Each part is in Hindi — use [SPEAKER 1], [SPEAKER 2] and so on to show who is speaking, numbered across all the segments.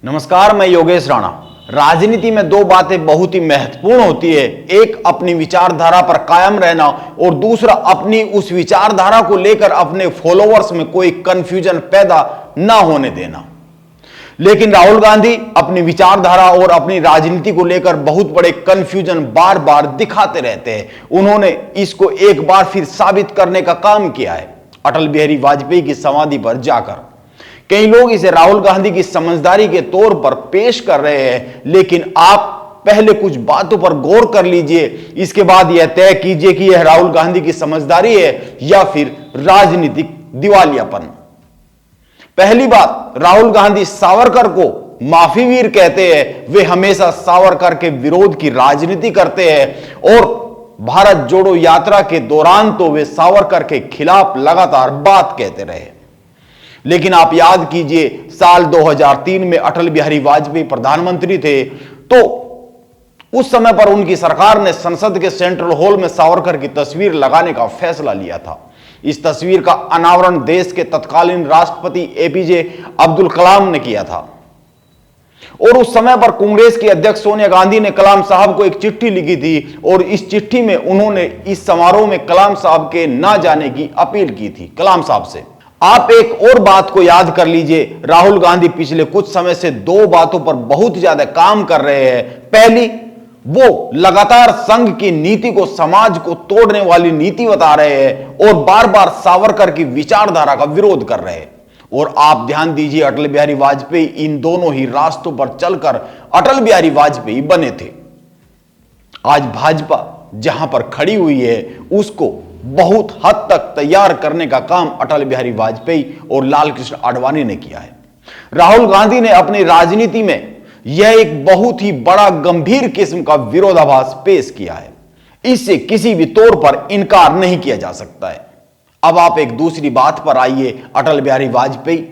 [SPEAKER 1] नमस्कार, मैं योगेश राणा। राजनीति में दो बातें बहुत ही महत्वपूर्ण होती है। एक अपनी विचारधारा पर कायम रहना और दूसरा अपनी उस विचारधारा को लेकर अपने फॉलोअर्स में कोई कंफ्यूजन पैदा ना होने देना। लेकिन राहुल गांधी अपनी विचारधारा और अपनी राजनीति को लेकर बहुत बड़े कंफ्यूजन बार बार दिखाते रहते हैं। उन्होंने इसको एक बार फिर साबित करने का काम किया है अटल बिहारी वाजपेयी की समाधि पर जाकर। कई लोग इसे राहुल गांधी की समझदारी के तौर पर पेश कर रहे हैं, लेकिन आप पहले कुछ बातों पर गौर कर लीजिए, इसके बाद यह तय कीजिए कि यह राहुल गांधी की समझदारी है या फिर राजनीतिक दिवालियापन। पहली बात, राहुल गांधी सावरकर को माफीवीर कहते हैं। वे हमेशा सावरकर के विरोध की राजनीति करते हैं और भारत जोड़ो यात्रा के दौरान तो वे सावरकर के खिलाफ लगातार बात कहते रहे। लेकिन आप याद कीजिए, साल 2003 में अटल बिहारी वाजपेयी प्रधानमंत्री थे, तो उस समय पर उनकी सरकार ने संसद के सेंट्रल हॉल में सावरकर की तस्वीर लगाने का फैसला लिया था। इस तस्वीर का अनावरण देश के तत्कालीन राष्ट्रपति एपीजे अब्दुल कलाम ने किया था और उस समय पर कांग्रेस की अध्यक्ष सोनिया गांधी ने कलाम साहब को एक चिट्ठी लिखी थी और इस चिट्ठी में उन्होंने इस समारोह में कलाम साहब के ना जाने की अपील की थी कलाम साहब से। आप एक और बात को याद कर लीजिए, राहुल गांधी पिछले कुछ समय से दो बातों पर बहुत ज्यादा काम कर रहे हैं। पहली, वो लगातार संघ की नीति को समाज को तोड़ने वाली नीति बता रहे हैं और बार बार सावरकर की विचारधारा का विरोध कर रहे हैं। और आप ध्यान दीजिए, अटल बिहारी वाजपेयी इन दोनों ही रास्तों पर चलकर अटल बिहारी वाजपेयी बने थे। आज भाजपा जहां पर खड़ी हुई है उसको बहुत हद तक तैयार करने का काम अटल बिहारी वाजपेयी और लाल कृष्ण आडवाणी ने किया है। राहुल गांधी ने अपनी राजनीति में यह एक बहुत ही बड़ा गंभीर किस्म का विरोधाभास पेश किया है। इससे किसी भी तौर पर इनकार नहीं किया जा सकता है। अब आप एक दूसरी बात पर आइए। अटल बिहारी वाजपेयी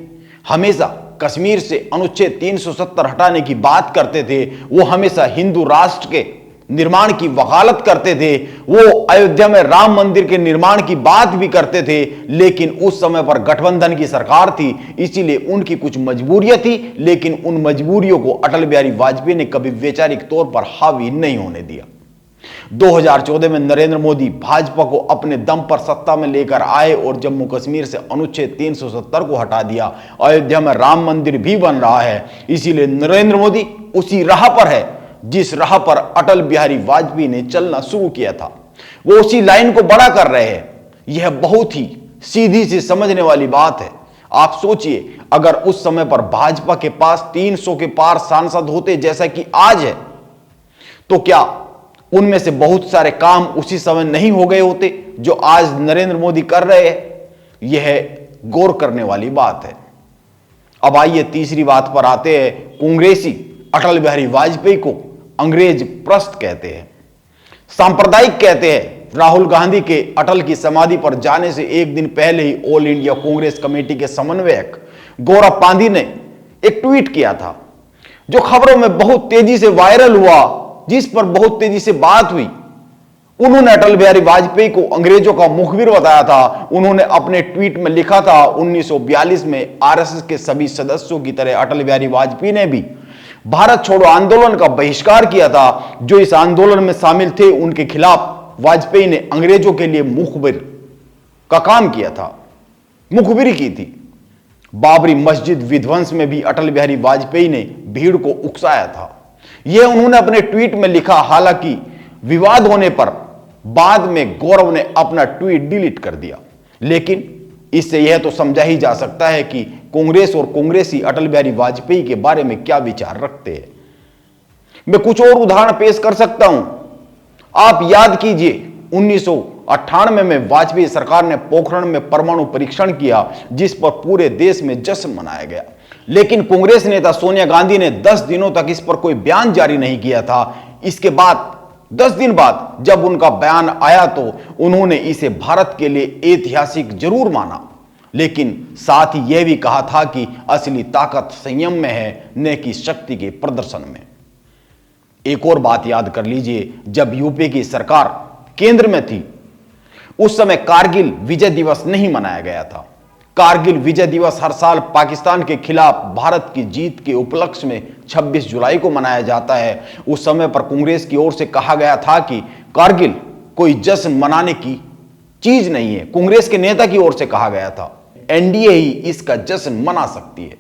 [SPEAKER 1] हमेशा कश्मीर से अनुच्छेद 370 हटाने की बात करते थे। वो हमेशा हिंदू राष्ट्र के निर्माण की वकालत करते थे। वो अयोध्या में राम मंदिर के निर्माण की बात भी करते थे, लेकिन उस समय पर गठबंधन की सरकार थी, इसीलिए उनकी कुछ मजबूरियां थी, लेकिन उन मजबूरियों को अटल बिहारी वाजपेयी ने कभी वैचारिक तौर पर हावी नहीं होने दिया। 2014 में नरेंद्र मोदी भाजपा को अपने दम पर सत्ता में लेकर आए और जम्मू कश्मीर से अनुच्छेद 370 को हटा दिया। अयोध्या में राम मंदिर भी बन रहा है, इसीलिए नरेंद्र मोदी उसी राह पर है जिस राह पर अटल बिहारी वाजपेयी ने चलना शुरू किया था। वो उसी लाइन को बड़ा कर रहे हैं। यह बहुत ही सीधी सी समझने वाली बात है। आप सोचिए, अगर उस समय पर भाजपा के पास 300 के पार सांसद होते जैसा कि आज है, तो क्या उनमें से बहुत सारे काम उसी समय नहीं हो गए होते जो आज नरेंद्र मोदी कर रहे हैं? यह गौर करने वाली बात है। अब आइए तीसरी बात पर आते हैं। कांग्रेसी अटल बिहारी वाजपेयी को अंग्रेज प्रस्त कहते हैं, सांप्रदायिक कहते हैं। राहुल गांधी के अटल की समाधि पर जाने से एक दिन पहले ही ऑल इंडिया कांग्रेस कमेटी के समन्वयक गौरव पांधी ने एक ट्वीट किया था जो खबरों में बहुत तेजी से वायरल हुआ, जिस पर बहुत तेजी से बात हुई। उन्होंने अटल बिहारी वाजपेयी को अंग्रेजों का मुखबिर बताया था। उन्होंने अपने ट्वीट में लिखा था, 1942 में आरएसएस के सभी सदस्यों की तरह अटल बिहारी वाजपेयी ने भी भारत छोड़ो आंदोलन का बहिष्कार किया था। जो इस आंदोलन में शामिल थे उनके खिलाफ वाजपेयी ने अंग्रेजों के लिए मुखबिर का काम किया था, मुखबिरी की थी। बाबरी मस्जिद विध्वंस में भी अटल बिहारी वाजपेयी ने भीड़ को उकसाया था। यह उन्होंने अपने ट्वीट में लिखा। हालांकि विवाद होने पर बाद में गौरव ने अपना ट्वीट डिलीट कर दिया, लेकिन इससे यह तो समझा ही जा सकता है कि कांग्रेस और कांग्रेसी अटल बिहारी वाजपेयी के बारे में क्या विचार रखते हैं। मैं कुछ और उदाहरण पेश कर सकता हूं। आप याद कीजिए, 1998 में वाजपेयी सरकार ने पोखरण में परमाणु परीक्षण किया, जिस पर पूरे देश में जश्न मनाया गया। लेकिन कांग्रेस नेता सोनिया गांधी ने 10 दिनों तक इस पर कोई बयान जारी नहीं किया था। इसके बाद 10 दिन बाद जब उनका बयान आया तो उन्होंने इसे भारत के लिए ऐतिहासिक जरूर माना, लेकिन साथ ही यह भी कहा था कि असली ताकत संयम में है, न कि शक्ति के प्रदर्शन में। एक और बात याद कर लीजिए, जब यूपी की सरकार केंद्र में थी उस समय कारगिल विजय दिवस नहीं मनाया गया था। कारगिल विजय दिवस हर साल पाकिस्तान के खिलाफ भारत की जीत के उपलक्ष्य में 26 जुलाई को मनाया जाता है। उस समय पर कांग्रेस की ओर से कहा गया था कि कारगिल कोई जश्न मनाने की चीज नहीं है। कांग्रेस के नेता की ओर से कहा गया था एनडीए ही इसका जश्न मना सकती है।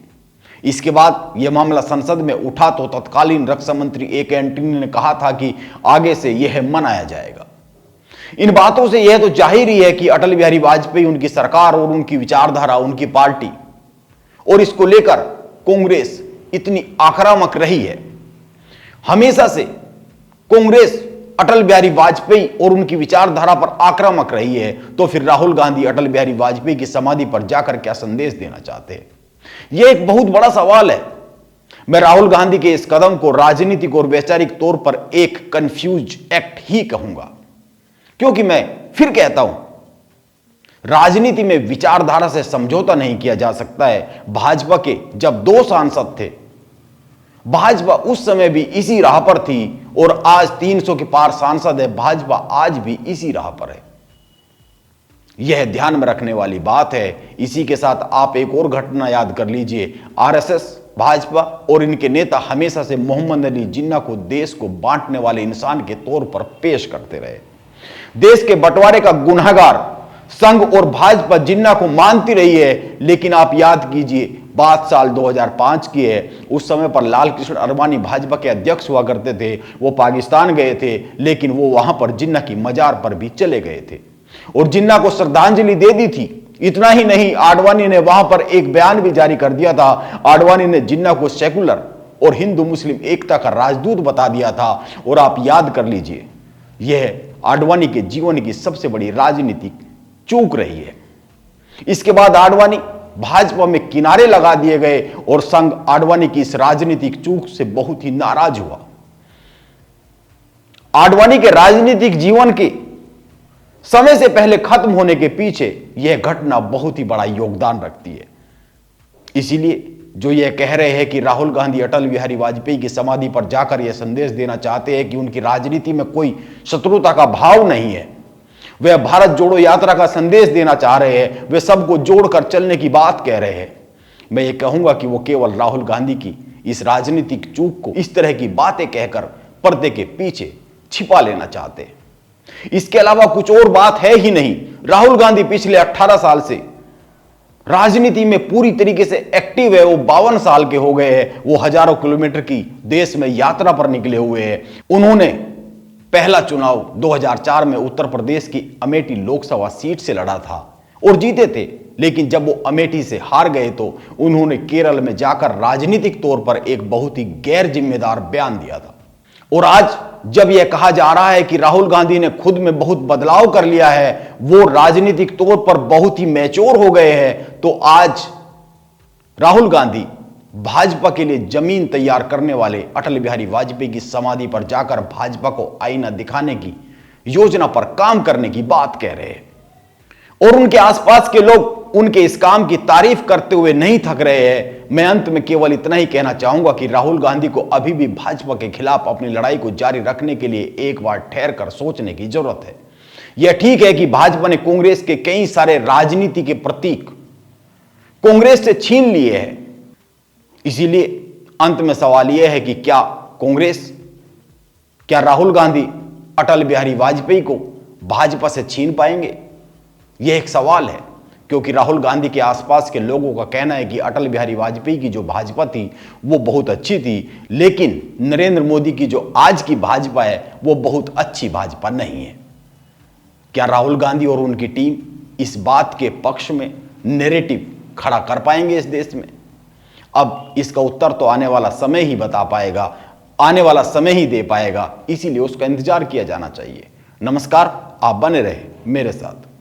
[SPEAKER 1] इसके बाद यह मामला संसद में उठा तो तत्कालीन रक्षा मंत्री ए.के. एंटनी ने कहा था कि आगे से यह मनाया जाएगा। इन बातों से यह तो जाहिर ही है कि अटल बिहारी वाजपेयी, उनकी सरकार और उनकी विचारधारा, उनकी पार्टी और इसको लेकर कांग्रेस इतनी आक्रामक रही है। हमेशा से कांग्रेस अटल बिहारी वाजपेयी और उनकी विचारधारा पर आक्रामक रही है, तो फिर राहुल गांधी अटल बिहारी वाजपेयी की समाधि पर जाकर क्या संदेश देना चाहते हैं? यह एक बहुत बड़ा सवाल है। मैं राहुल गांधी के इस कदम को राजनीतिक और वैचारिक तौर पर एक कंफ्यूज एक्ट ही कहूंगा, क्योंकि मैं फिर कहता हूं, राजनीति में विचारधारा से समझौता नहीं किया जा सकता है। भाजपा के जब 2 सांसद थे, भाजपा उस समय भी इसी राह पर थी और आज 300 के पार सांसद है, भाजपा आज भी इसी राह पर है। यह ध्यान में रखने वाली बात है। इसी के साथ आप एक और घटना याद कर लीजिए। आरएसएस, भाजपा और इनके नेता हमेशा से मोहम्मद अली जिन्ना को देश को बांटने वाले इंसान के तौर पर पेश करते रहे। देश के बंटवारे का गुनहगार संघ और भाजपा जिन्ना को मानती रही है। लेकिन आप याद कीजिए, बात साल 2005 की है। उस समय पर लाल कृष्ण आडवाणी भाजपा के अध्यक्ष हुआ करते थे। वो पाकिस्तान गए थे, लेकिन वो वहां पर जिन्ना की मजार पर भी चले गए थे और जिन्ना को श्रद्धांजलि दे दी थी। इतना ही नहीं, आडवाणी ने वहां पर एक बयान भी जारी कर दिया था। आडवाणी ने जिन्ना को सेकुलर और हिंदू मुस्लिम एकता का राजदूत बता दिया था। और आप याद कर लीजिए, यह आडवाणी के जीवन की सबसे बड़ी राजनीतिक चूक रही है। इसके बाद आडवाणी भाजपा में किनारे लगा दिए गए और संघ आडवाणी की इस राजनीतिक चूक से बहुत ही नाराज हुआ। आडवाणी के राजनीतिक जीवन के समय से पहले खत्म होने के पीछे यह घटना बहुत ही बड़ा योगदान रखती है। इसीलिए जो यह कह रहे हैं कि राहुल गांधी अटल बिहारी वाजपेयी की समाधि पर जाकर यह संदेश देना चाहते हैं कि उनकी राजनीति में कोई शत्रुता का भाव नहीं है, वे भारत जोड़ो यात्रा का संदेश देना चाह रहे हैं, वे सबको जोड़कर चलने की बात कह रहे हैं, मैं ये कहूंगा कि वो केवल राहुल गांधी की इस राजनीतिक चूक को इस तरह की बातें कहकर पर्दे के पीछे छिपा लेना चाहते हैं। इसके अलावा कुछ और बात है ही नहीं। राहुल गांधी पिछले 18 साल से राजनीति में पूरी तरीके से एक्टिव है। वो 52 साल के हो गए हैं। वो हजारों किलोमीटर की देश में यात्रा पर निकले हुए हैं। उन्होंने पहला चुनाव 2004 में उत्तर प्रदेश की अमेठी लोकसभा सीट से लड़ा था और जीते थे। लेकिन जब वो अमेठी से हार गए तो उन्होंने केरल में जाकर राजनीतिक तौर पर एक बहुत ही गैर जिम्मेदार बयान दिया था। और आज जब यह कहा जा रहा है कि राहुल गांधी ने खुद में बहुत बदलाव कर लिया है, वो राजनीतिक तौर पर बहुत ही मैच्योर हो गए हैं, तो आज राहुल गांधी भाजपा के लिए जमीन तैयार करने वाले अटल बिहारी वाजपेयी की समाधि पर जाकर भाजपा को आईना दिखाने की योजना पर काम करने की बात कह रहे हैं। और उनके आसपास के लोग उनके इस काम की तारीफ करते हुए नहीं थक रहे हैं। मैं अंत में केवल इतना ही कहना चाहूंगा कि राहुल गांधी को अभी भी भाजपा के खिलाफ अपनी लड़ाई को जारी रखने के लिए एक बार ठहर कर सोचने की जरूरत है। यह ठीक है कि भाजपा ने कांग्रेस के कई सारे राजनीति के प्रतीक कांग्रेस से छीन लिए हैं। इसीलिए अंत में सवाल यह है कि क्या राहुल गांधी अटल बिहारी वाजपेयी को भाजपा से छीन पाएंगे? यह एक सवाल है, क्योंकि राहुल गांधी के आसपास के लोगों का कहना है कि अटल बिहारी वाजपेयी की जो भाजपा थी वो बहुत अच्छी थी, लेकिन नरेंद्र मोदी की जो आज की भाजपा है वो बहुत अच्छी भाजपा नहीं है। क्या राहुल गांधी और उनकी टीम इस बात के पक्ष में नैरेटिव खड़ा कर पाएंगे इस देश में? अब इसका उत्तर तो आने वाला समय ही बता पाएगा, आने वाला समय ही दे पाएगा। इसीलिए उसका इंतजार किया जाना चाहिए। नमस्कार, आप बने रहे मेरे साथ।